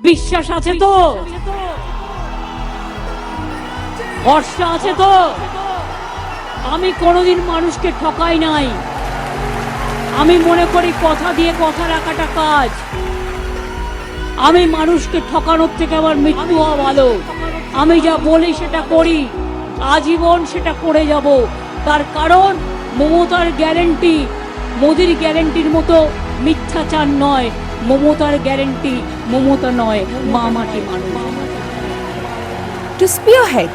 বিশ্বাস আছে তো? ভরসা আছে তো? আমি কোনোদিন মানুষকে ঠকাই নাই। আমি মনে করি কথা দিয়ে কথা রাখাটা কাজ। আমি মানুষকে ঠকানোর থেকে আমার মৃত্যু হওয়া ভালো। আমি যা বলি সেটা করি, আজীবন সেটা করে যাব। তার কারণ মমতার গ্যারেন্টি মোদির গ্যারেন্টির মতো মিথ্যাচার নয়। মমতার গ্যারেন্টি মমতা নয়, মা মাটি মানুষ। To spearhead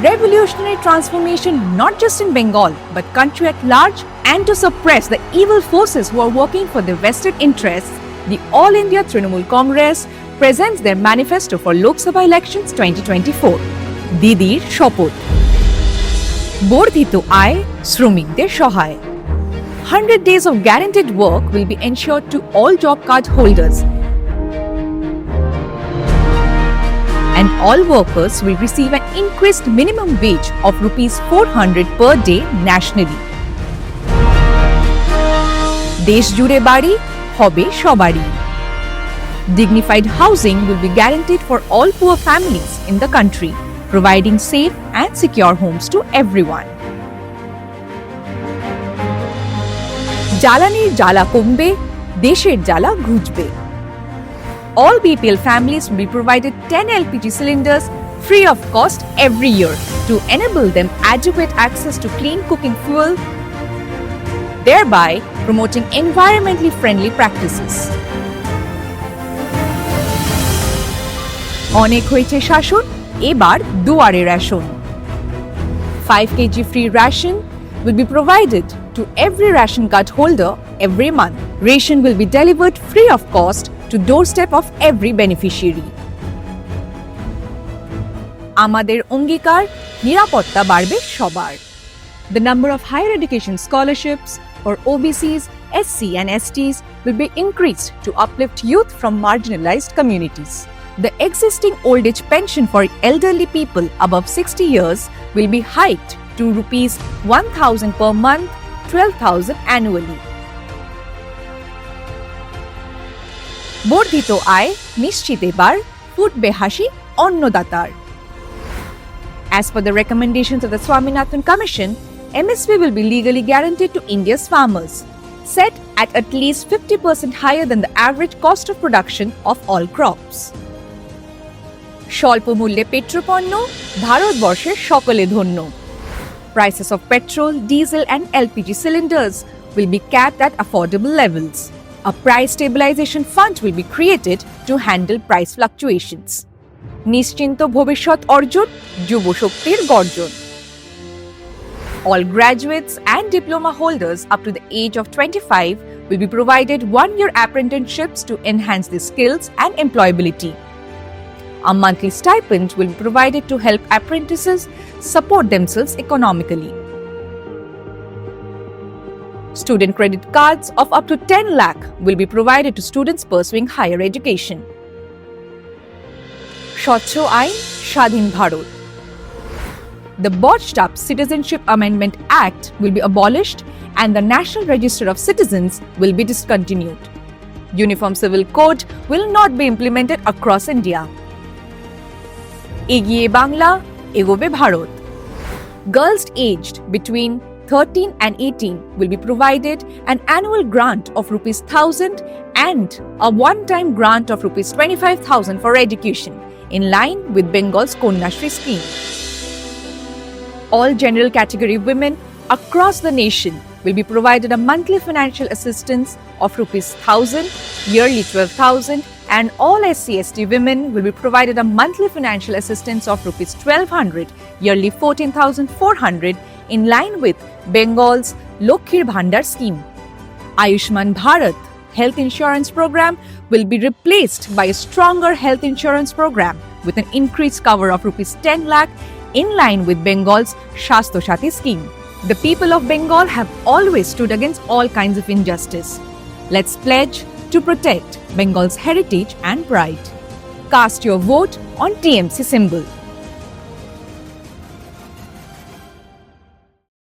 revolutionary transformation not just in Bengal but country at large, and to suppress the evil forces who are working for their vested interests, the All India Trinamool Congress presents their manifesto for Lok Sabha elections 2024. Didir Shopot. বর্ধিত আয় শ্রমিকদের সহায়. 100 days of guaranteed work will be ensured to all job card holders, and all workers will receive an increased minimum wage of rupees 400 per day nationally. দেশ জুড়ে বাড়ি হবে সবারই. Dignified housing will be guaranteed for all poor families in the country, providing safe and secure homes to everyone. জ্বালানির জ্বালা কমবে, দেশের জ্বালা ঘুচবে. All BPL families will be provided 10 LPG cylinders free of cost every year to enable them adequate access to clean cooking fuel, thereby promoting environmentally friendly practices. অনেক হয়েছে শাসন, এবার দুয়ারে ration. 5 kg free ration will be provided to every ration card holder every month. Ration will be delivered free of cost to doorstep of every beneficiary. আমাদের অঙ্গীকার, নিরাপত্তা বাড়বে সবার. The number of higher education scholarships for OBCs, SC and STs will be increased to uplift youth from marginalized communities. The existing old age pension for elderly people above 60 years will be hiked to rupees 1,000 per month, 12,000 annually. বর্ধিত আয় নিশ্চিত এবার, ফুটবে হাসি অন্নদাতার. As per the recommendations of the Swaminathan Commission, MSP will be legally guaranteed to India's farmers, set at least 50% higher than the average cost of production of all crops. স্বল্প মূল্যে পেট্রোপণ্য, ভারতবর্ষের সকলে ধন্য. Prices of petrol, diesel and LPG cylinders will be capped at affordable levels. A price stabilization fund will be created to handle price fluctuations. নিশ্চিন্ত ভবিষ্যৎ অর্জন, যুব শক্তির গর্জন. All graduates and diploma holders up to the age of 25 will be provided 1-year apprenticeships to enhance their skills and employability. A monthly stipend will be provided to help apprentices support themselves economically. Student credit cards of up to 10 lakh will be provided to students pursuing higher education. স্বচ্ছ আইন, স্বাধীন Bharat. The botched up Citizenship Amendment Act will be abolished and the National Register of Citizens will be discontinued. Uniform Civil Code will not be implemented across India. এগিয়ে বাংলা, এগোবে Bharat. Girls aged between 13 and 18 will be provided an annual grant of rupees 1,000 and a one-time grant of rupees 25,000 for education, in line with Bengal's Konyashri scheme. All general category women across the nation will be provided a monthly financial assistance of rupees 1,000, yearly 12,000, and all SC/ST women will be provided a monthly financial assistance of rupees 1,200, yearly 14,400, in line with Bengal's Lokhir Bhandar scheme. Ayushman Bharat health insurance program will be replaced by a stronger health insurance program with an increased cover of rupees 10 lakh, in line with Bengal's Shastro Shati scheme. The people of Bengal have always stood against all kinds of injustice. Let's pledge to protect Bengal's heritage and pride. Cast your vote on TMC symbol.